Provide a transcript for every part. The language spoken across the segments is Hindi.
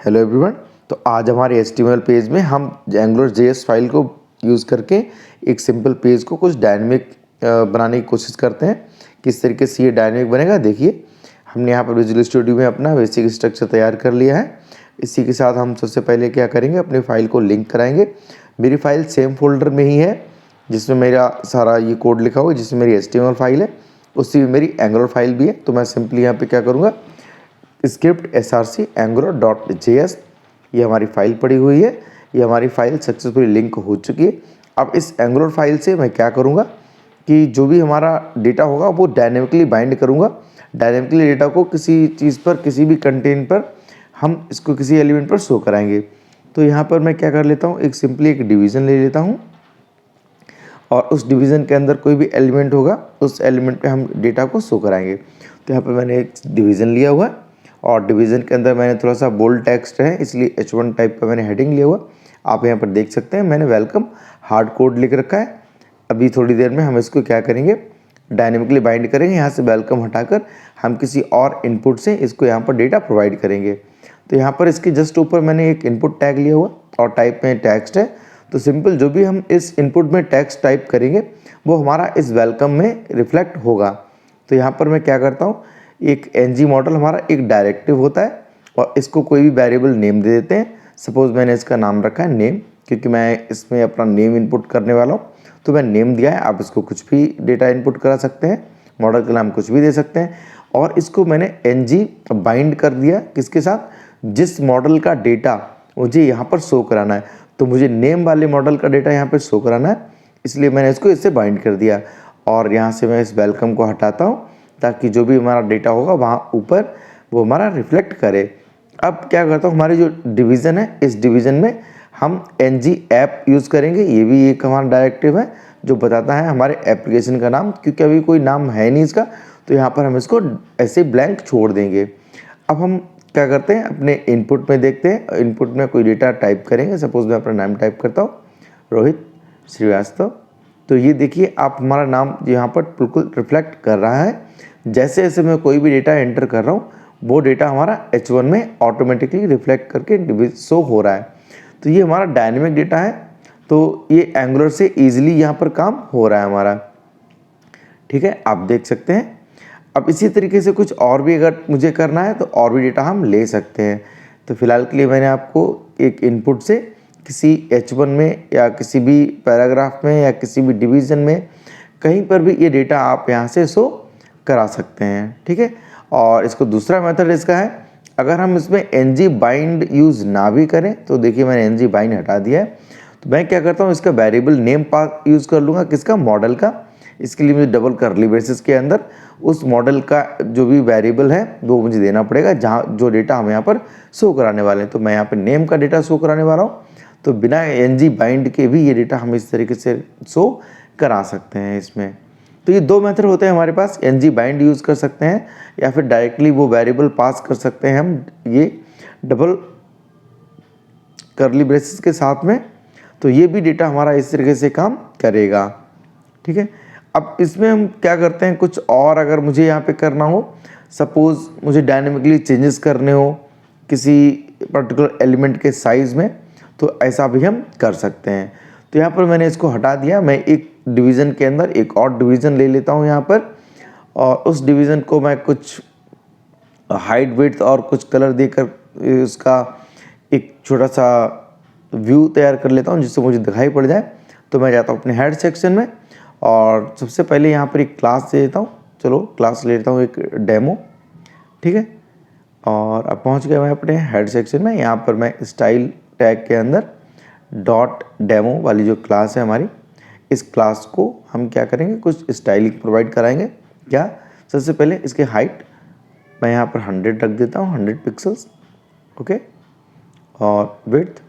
Hello everyone. तो आज हमारे HTML पेज में हम AngularJS फाइल को यूज़ करके एक सिंपल पेज को कुछ डायनेमिक बनाने की कोशिश करते हैं। किस तरीके से ये डायनेमिक बनेगा देखिए। हमने यहाँ पर विजुअल स्टूडियो में अपना बेसिक स्ट्रक्चर तैयार कर लिया है। इसी के साथ हम सबसे पहले क्या करेंगे, अपनी फ़ाइल को लिंक कराएंगे। मेरी फ़ाइल सेम फोल्डर में ही है जिसमें मेरा सारा ये कोड लिखा हुआ है, जिसमें मेरी HTML फाइल है, उसी में मेरी Angular फाइल भी है। तो मैं सिंपली यहाँ पे क्या करूँगा, स्क्रिप्ट src angular.js, ये हमारी फाइल पड़ी हुई है। ये हमारी फाइल सक्सेसफुली लिंक हो चुकी है। अब इस एंगुलर फाइल से मैं क्या करूँगा कि जो भी हमारा डेटा होगा वो डायनेमिकली बाइंड करूँगा। डायनेमिकली डेटा को किसी चीज़ पर, किसी भी कंटेंट पर हम इसको किसी एलिमेंट पर शो कराएंगे। तो यहाँ पर मैं क्या कर लेता हूँ, एक सिंपली एक डिवीज़न ले लेता हूँ और उस डिवीज़न के अंदर कोई भी एलिमेंट होगा उस एलिमेंट पे हम डेटा को शो कराएंगे। तो यहाँ पे मैंने एक डिवीज़न लिया हुआ है और डिवीज़न के अंदर मैंने थोड़ा सा बोल्ड टेक्स्ट है इसलिए H1 टाइप का मैंने हेडिंग लिया हुआ। आप यहाँ पर देख सकते हैं मैंने वेलकम हार्ड कोड लिख रखा है। अभी थोड़ी देर में हम इसको क्या करेंगे, डायनेमिकली बाइंड करेंगे। यहाँ से वेलकम हटाकर हम किसी और इनपुट से इसको यहाँ पर डेटा प्रोवाइड करेंगे। तो यहाँ पर इसके जस्ट ऊपर मैंने एक इनपुट टैग लिया हुआ और टाइप में टेक्स्ट है। तो सिंपल जो भी हम इस इनपुट में टेक्स्ट टाइप करेंगे वो हमारा इस वेलकम में रिफ्लेक्ट होगा। तो यहाँ पर मैं क्या करता हूँ, एक ng मॉडल हमारा एक डायरेक्टिव होता है और इसको कोई भी वेरिएबल नेम दे देते हैं। सपोज़ मैंने इसका नाम रखा है नेम, क्योंकि मैं इसमें अपना नेम इनपुट करने वाला हूँ। तो मैं नेम दिया है, आप इसको कुछ भी डेटा इनपुट करा सकते हैं, मॉडल का नाम कुछ भी दे सकते हैं। और इसको मैंने ng बाइंड कर दिया किसके साथ, जिस मॉडल का डेटा मुझे यहाँ पर शो कराना है। तो मुझे नेम वाले मॉडल का डेटा यहाँ पर शो कराना है, इसलिए मैंने इसको इससे बाइंड कर दिया। और यहाँ से मैं इस वेलकम को हटाता हूँ ताकि जो भी हमारा डेटा होगा वहाँ ऊपर वो हमारा रिफ्लेक्ट करे। अब क्या करता हूँ, हमारी जो डिवीज़न है इस डिवीज़न में हम ng ऐप यूज़ करेंगे। ये भी एक हमारा डायरेक्टिव है जो बताता है हमारे एप्लीकेशन का नाम, क्योंकि अभी कोई नाम है नहीं इसका। तो यहाँ पर हम इसको ऐसे ब्लैंक छोड़ देंगे। अब हम क्या करते हैं, अपने इनपुट में देखते हैं। इनपुट में कोई डेटा टाइप करेंगे। सपोज़ मैं अपना नाम टाइप करता हूँ रोहित श्रीवास्तव। तो ये देखिए आप, हमारा नाम यहाँ पर बिल्कुल रिफ्लेक्ट कर रहा है। जैसे जैसे मैं कोई भी डेटा एंटर कर रहा हूँ वो डेटा हमारा H1 में ऑटोमेटिकली रिफ्लेक्ट करके शो हो रहा है। तो ये हमारा डायनेमिक डेटा है। तो ये एंगुलर से ईजिली यहाँ पर काम हो रहा है हमारा, ठीक है, आप देख सकते हैं। अब इसी तरीके से कुछ और भी अगर मुझे करना है तो और भी डेटा हम ले सकते हैं। तो फिलहाल के लिए मैंने आपको एक इनपुट से किसी H1 में या किसी भी पैराग्राफ में या किसी भी डिवीज़न में कहीं पर भी ये डेटा आप यहाँ से शो करा सकते हैं, ठीक है। और इसको दूसरा मेथड इसका है, अगर हम इसमें ng बाइंड यूज़ ना भी करें तो देखिए मैंने ng बाइंड हटा दिया है। तो मैं क्या करता हूँ, इसका वेरिएबल नेम पास यूज़ कर लूँगा, किसका, मॉडल का। इसके लिए मुझे डबल कर्ली ब्रेसेस के अंदर उस मॉडल का जो भी वेरिएबल है वो मुझे देना पड़ेगा, जहाँ जो डेटा हम यहाँ पर शो कराने वाले हैं। तो मैं यहाँ पर नेम का डेटा शो कराने वाला हूँ। तो बिना ng बाइंड के भी ये डेटा हम इस तरीके से शो करा सकते हैं इसमें। तो ये दो मेथड होते हैं हमारे पास, ng बाइंड यूज़ कर सकते हैं या फिर डायरेक्टली वो वेरिएबल पास कर सकते हैं हम ये डबल कर्ली ब्रेसेस के साथ में। तो ये भी डेटा हमारा इस तरीके से काम करेगा, ठीक है। अब इसमें हम क्या करते हैं, कुछ और अगर मुझे यहाँ पे करना हो, सपोज़ मुझे डायनेमिकली चेंजेस करने हो किसी पर्टिकुलर एलिमेंट के साइज़ में, तो ऐसा भी हम कर सकते हैं। तो यहाँ पर मैंने इसको हटा दिया। मैं एक डिवीज़न के अंदर एक और डिवीज़न ले लेता हूँ यहाँ पर, और उस डिवीज़न को मैं कुछ हाइट विड्थ और कुछ कलर देकर उसका एक छोटा सा व्यू तैयार कर लेता हूँ जिससे मुझे दिखाई पड़ जाए। तो मैं जाता हूँ अपने हेड सेक्शन में और सबसे पहले यहाँ पर एक क्लास दे देता हूँ। चलो क्लास ले लेता हूँ एक डेमो, ठीक है। और अब पहुँच गया मैं अपने हेड सेक्शन में। यहाँ पर मैं स्टाइल टैग के अंदर डॉट डेमो वाली जो क्लास है हमारी, इस क्लास को हम क्या करेंगे, कुछ स्टाइलिंग प्रोवाइड कराएंगे। क्या, सबसे पहले इसके हाइट मैं यहाँ पर 100 रख देता हूँ, 100 पिक्सल्स, ओके। और विड्थ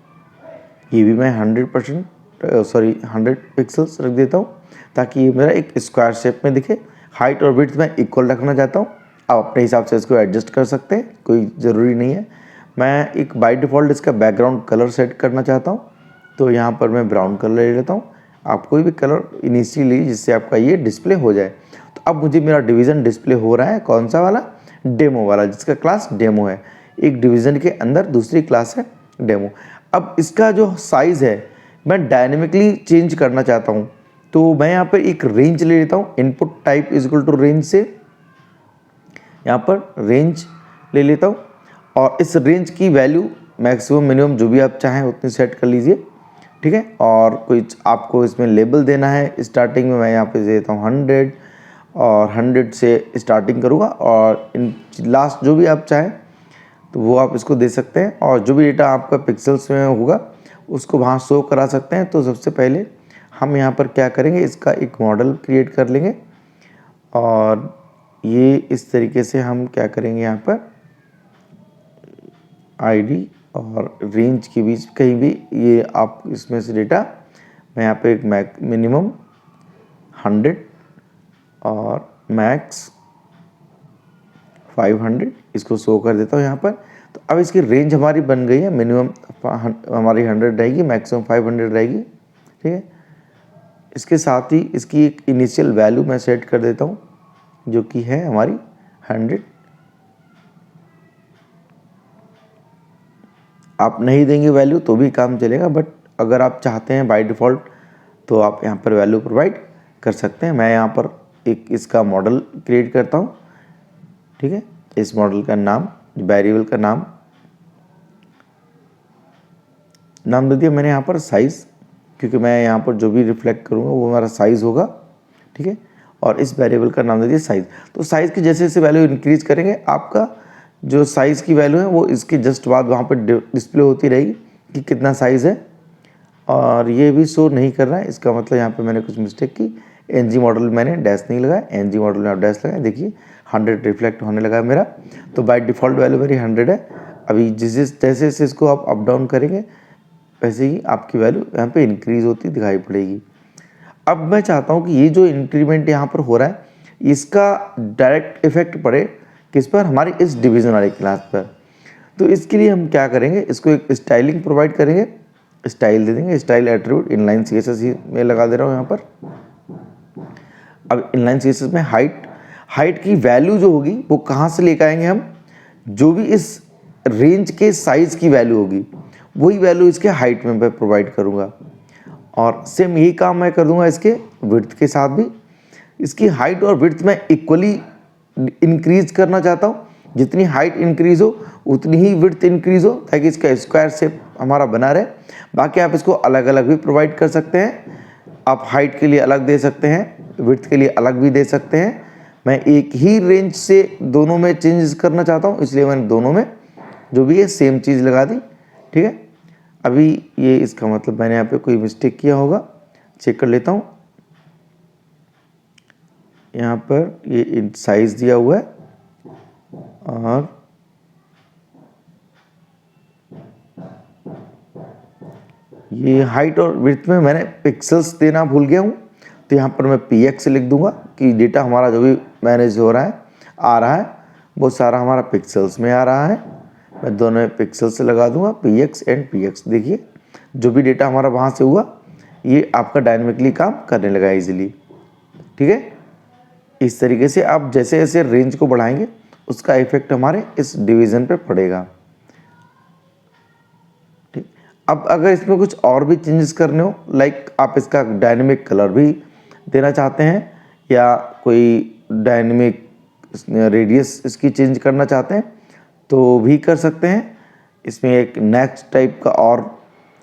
ये भी मैं 100 पिक्सल्स रख देता हूँ ताकि ये मेरा एक स्क्वायर शेप में दिखे। हाइट और विड्थ मैं इक्वल रखना चाहता हूँ। आप अपने हिसाब से इसको एडजस्ट कर सकते हैं, कोई ज़रूरी नहीं है। मैं एक बाय डिफ़ॉल्ट इसका बैकग्राउंड कलर सेट करना चाहता हूँ। तो यहाँ पर मैं ब्राउन कलर ले लेता हूँ। आप कोई भी कलर इनिशियली जिससे आपका ये डिस्प्ले हो जाए। तो अब मुझे मेरा डिवीज़न डिस्प्ले हो रहा है, कौन सा वाला, डेमो वाला, जिसका क्लास डेमो है। एक डिवीज़न के अंदर दूसरी क्लास है डेमो। अब इसका जो साइज़ है मैं डायनेमिकली चेंज करना चाहता हूँ, तो मैं यहाँ पर एक रेंज ले लेता हूँ। Input type is equal to range से यहाँ पर रेंज ले लेता हूँ और इस रेंज की वैल्यू मैक्सिमम मिनिमम जो भी आप चाहें उतनी सेट कर लीजिए, ठीक है। और कुछ आपको इसमें लेबल देना है। स्टार्टिंग में मैं यहाँ पे देता हूँ 100 और 100 से स्टार्टिंग करूँगा और इन लास्ट जो भी आप चाहें तो वो आप इसको दे सकते हैं और जो भी डेटा आपका पिक्सल्स में होगा उसको वहाँ शो करा सकते हैं। तो सबसे पहले हम यहाँ पर क्या करेंगे, इसका एक मॉडल क्रिएट कर लेंगे और ये इस तरीके से हम क्या करेंगे, यहाँ पर आईडी और रेंज के बीच कहीं भी ये आप इसमें से डेटा मैं यहाँ पे एक मिनिमम 100 और मैक्स 500 इसको शो कर देता हूँ यहाँ पर। तो अब इसकी रेंज हमारी बन गई है, मिनिमम हमारी 100 रहेगी, मैक्सिमम 500 रहेगी, ठीक है। इसके साथ ही इसकी एक इनिशियल वैल्यू मैं सेट कर देता हूँ जो कि है हमारी 100। आप नहीं देंगे वैल्यू तो भी काम चलेगा, बट अगर आप चाहते हैं बाय डिफ़ॉल्ट तो आप यहाँ पर वैल्यू प्रोवाइड कर सकते हैं। मैं यहाँ पर एक इसका मॉडल क्रिएट करता हूँ, ठीक है। इस मॉडल का नाम, वेरिएबल का नाम दे दिया मैंने यहाँ पर साइज़, क्योंकि मैं यहाँ पर जो भी रिफ्लेक्ट करूँगा वो हमारा साइज़ होगा, ठीक है। और इस वेरिएबल का नाम दे दिया साइज़। तो साइज़ की जैसे जैसे वैल्यू इंक्रीज़ करेंगे आपका जो साइज़ की वैल्यू है वो इसके जस्ट बाद वहाँ पर डिस्प्ले होती रहेगी कि कितना साइज़ है। और ये भी शो नहीं कर रहा है, इसका मतलब यहाँ पे मैंने कुछ मिस्टेक की। एनजी मॉडल मैंने डैश नहीं लगाया, एनजी मॉडल में आप डैश लगाए, देखिए 100 रिफ्लेक्ट होने लगा मेरा। तो बाय डिफ़ॉल्ट वैल्यू मेरी 100 है। अभी जैसे जैसे इसको आप अप डाउन करेंगे वैसे ही आपकी वैल्यू यहाँ पे इंक्रीज़ होती दिखाई पड़ेगी। अब मैं चाहता हूँ कि ये जो इंक्रीमेंट यहाँ पर हो रहा है इसका डायरेक्ट इफेक्ट पड़े किस पर, हमारी इस डिवीज़न वाली क्लास पर। तो इसके लिए हम क्या करेंगे, इसको एक स्टाइलिंग प्रोवाइड करेंगे, स्टाइल दे देंगे, स्टाइल एट्रीब्यूट इनलाइन सीएसएस में लगा दे रहा हूँ यहाँ पर। अब इनलाइन सीएसएस में हाइट की वैल्यू जो होगी वो कहाँ से लेकर आएंगे हम, जो भी इस रेंज के साइज़ की वैल्यू होगी वही वैल्यू इसके हाइट में मैं प्रोवाइड करूँगा। और सेम यही काम मैं कर दूँगा इसके विड्थ के साथ भी। इसकी हाइट और विड्थ में इक्वली इंक्रीज करना चाहता हूँ, जितनी हाइट इंक्रीज़ हो उतनी ही विड्थ इंक्रीज़ हो ताकि इसका स्क्वायर शेप हमारा बना रहे। बाकी आप इसको अलग अलग भी प्रोवाइड कर सकते हैं, आप हाइट के लिए अलग दे सकते हैं, विड्थ के लिए अलग भी दे सकते हैं। मैं एक ही रेंज से दोनों में चेंजेस करना चाहता हूँ, इसलिए मैंने दोनों में जो भी है सेम चीज़ लगा दी, ठीक है। अभी ये इसका मतलब मैंने यहाँ पे कोई मिस्टेक किया होगा, चेक कर लेता हूँ। यहाँ पर ये साइज़ दिया हुआ है और ये हाइट और विड्थ में मैंने पिक्सल्स देना भूल गया हूँ। तो यहाँ पर मैं px लिख दूंगा कि डेटा हमारा जो भी मैनेज हो रहा है आ रहा है वो सारा हमारा पिक्सल्स में आ रहा है। मैं दोनों पिक्सल से लगा दूंगा px एंड px। देखिए जो भी डेटा हमारा वहाँ से हुआ ये आपका डायनेमिकली काम करने लगा इजीली, ठीक है। इस तरीके से आप जैसे जैसे रेंज को बढ़ाएंगे उसका इफेक्ट हमारे इस डिवीज़न पे पड़ेगा, ठीक। अब अगर इसमें कुछ और भी चेंजेस करने हो, लाइक आप इसका डायनेमिक कलर भी देना चाहते हैं या कोई डायनेमिक रेडियस इसकी चेंज करना चाहते हैं तो भी कर सकते हैं। इसमें एक नेक्स्ट टाइप का और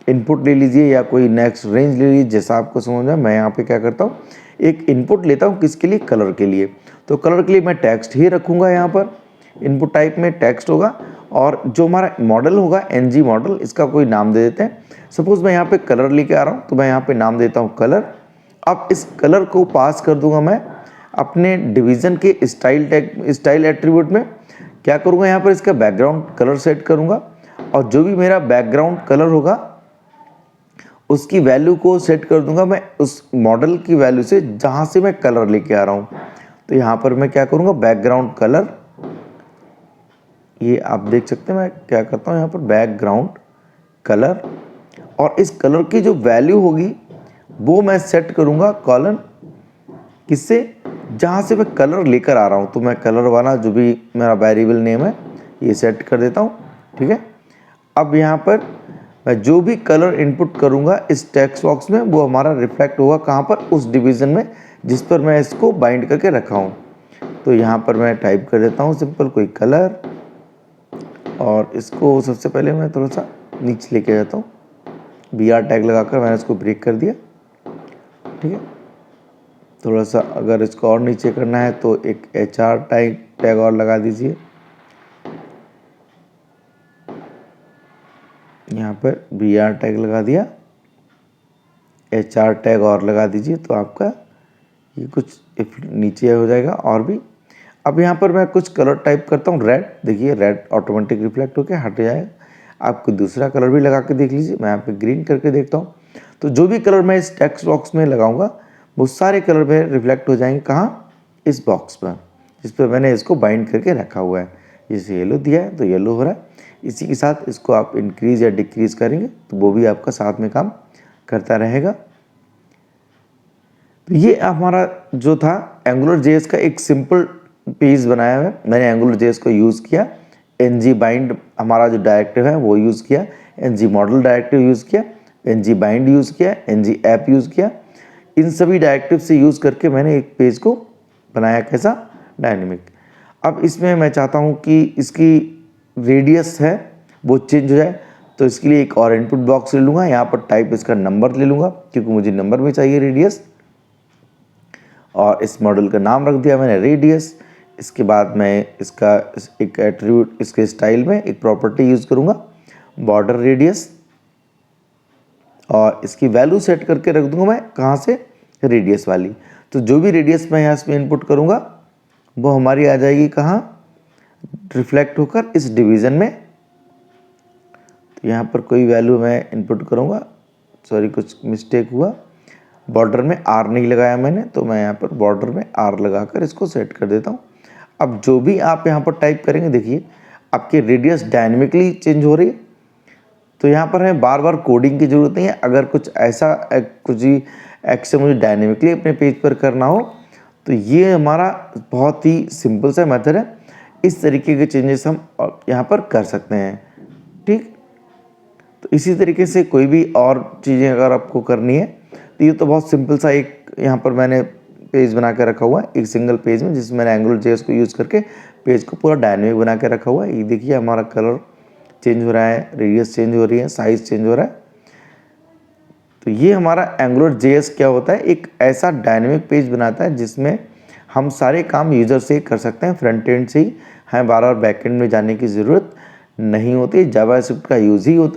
इनपुट ले लीजिए या कोई नेक्स्ट रेंज ले लीजिए, जैसा आपको समझ में। मैं यहाँ पे क्या करता हूँ, एक इनपुट लेता हूँ किसके लिए, कलर के लिए। तो कलर के लिए मैं टेक्स्ट ही रखूँगा, यहाँ पर इनपुट टाइप में टेक्स्ट होगा और जो हमारा मॉडल होगा एनजी मॉडल, इसका कोई नाम दे देते हैं। सपोज मैं यहाँ पे कलर लेके आ रहा हूँ तो मैं यहाँ पे नाम देता हूँ कलर। अब इस कलर को पास कर दूंगा मैं अपने डिवीज़न के स्टाइल एट्रीब्यूट में। क्या करूँगा, यहाँ पर इसका बैकग्राउंड कलर सेट करूँगा और जो भी मेरा बैकग्राउंड कलर होगा उसकी वैल्यू को सेट कर दूंगा मैं उस मॉडल की वैल्यू से जहाँ से मैं कलर लेके आ रहा हूँ। तो यहाँ पर मैं क्या करूँगा, बैकग्राउंड कलर, ये आप देख सकते हैं मैं क्या करता हूँ यहाँ पर बैकग्राउंड कलर, और इस कलर की जो वैल्यू होगी वो मैं सेट करूँगा कॉलन किससे, जहाँ से मैं कलर लेकर आ रहा हूँ। तो मैं कलर वाला जो भी मेरा वेरिएबल नेम है ये सेट कर देता हूँ ठीक है। अब यहाँ पर मैं जो भी कलर इनपुट करूँगा इस टेक्स्ट बॉक्स में वो हमारा रिफ्लेक्ट होगा कहाँ पर, उस डिवीज़न में जिस पर मैं इसको बाइंड करके रखा हूँ। तो यहाँ पर मैं टाइप कर देता हूँ सिंपल कोई कलर, और इसको सबसे पहले मैं थोड़ा सा नीचे लेके जाता हूँ। BR टैग लगाकर मैंने इसको ब्रेक कर दिया, ठीक है। थोड़ा सा अगर इसको और नीचे करना है तो एक HR टैग और लगा दीजिए। यहाँ पर BR टैग लगा दिया, HR टैग और लगा दीजिए, तो आपका ये कुछ नीचे हो जाएगा और भी। अब यहाँ पर मैं कुछ कलर टाइप करता हूँ रेड, देखिए रेड ऑटोमेटिक रिफ्लेक्ट होकर हट जाएगा। आप कोई दूसरा कलर भी लगा के देख लीजिए, मैं यहाँ पे ग्रीन करके देखता हूँ। तो जो भी कलर मैं इस टेक्स्ट बॉक्स में लगाऊंगा वो सारे कलर में रिफ्लेक्ट हो जाएंगे, कहाँ, इस बॉक्स पर जिस पर मैंने इसको बाइंड करके रखा हुआ है। जैसे येलो दिया है तो येलो हो रहा है। इसी के साथ इसको आप इंक्रीज या डिक्रीज करेंगे तो वो भी आपका साथ में काम करता रहेगा। तो ये हमारा जो था एंगुलर जेएस का एक सिंपल पेज बनाया है। मैंने एंगुलर जेएस को यूज़ किया, ng बाइंड हमारा जो डायरेक्टिव है वो यूज़ किया, ng मॉडल डायरेक्टिव यूज़ किया, ng बाइंड यूज़ किया, ng ऐप यूज़ किया। इन सभी डायरेक्टिव से यूज़ करके मैंने एक पेज को बनाया, कैसा, डायनेमिक। अब इसमें मैं चाहता हूँ कि इसकी रेडियस है वो चेंज हो जाए, तो इसके लिए एक और इनपुट बॉक्स ले लूँगा। यहाँ पर टाइप इसका नंबर ले लूँगा क्योंकि मुझे नंबर में चाहिए रेडियस, और इस मॉडल का नाम रख दिया मैंने रेडियस। इसके बाद मैं इसका एक एट्रीब्यूट, इसके स्टाइल में एक प्रॉपर्टी यूज़ करूँगा बॉर्डर रेडियस, और इसकी वैल्यू सेट करके रख दूँगा मैं कहाँ से, रेडियस वाली। तो जो भी रेडियस मैं यहाँ इसमें इनपुट करूँगा वो हमारी आ जाएगी कहाँ, रिफ्लेक्ट होकर इस डिवीज़न में। तो यहाँ पर कोई वैल्यू मैं इनपुट करूँगा, सॉरी कुछ मिस्टेक हुआ, बॉर्डर में R नहीं लगाया मैंने, तो मैं यहाँ पर बॉर्डर में R लगाकर इसको सेट कर देता हूँ। अब जो भी आप यहाँ पर टाइप करेंगे देखिए आपकी रेडियस डायनेमिकली चेंज हो रही है। तो यहाँ पर हमें बार बार कोडिंग की ज़रूरत नहीं है। अगर कुछ ऐसा कुछ ही एक्शन मुझे डायनेमिकली अपने पेज पर करना हो तो ये हमारा बहुत ही सिंपल सा मेथड है। इस तरीके के चेंजेस हम यहाँ पर कर सकते हैं, ठीक। तो इसी तरीके से कोई भी और चीज़ें अगर आपको करनी है तो ये तो बहुत सिंपल सा एक यहाँ पर मैंने पेज बना के रखा हुआ है, एक सिंगल पेज में, जिसमें मैंने एंगुलर जेएस को यूज़ करके पेज को पूरा डायनेमिक बना के रखा हुआ है। ये देखिए हमारा कलर चेंज हो रहा है, रेडियस चेंज हो रही है, साइज़ चेंज हो रहा है। तो ये हमारा एंगुलर जेएस क्या होता है, एक ऐसा डायनेमिक पेज बनाता है जिसमें हम सारे काम यूज़र से कर सकते हैं, फ्रंट एंड से ही, हमें बार बार बैक एंड में जाने की ज़रूरत नहीं होती। जावास्क्रिप्ट का यूज़ ही होता है।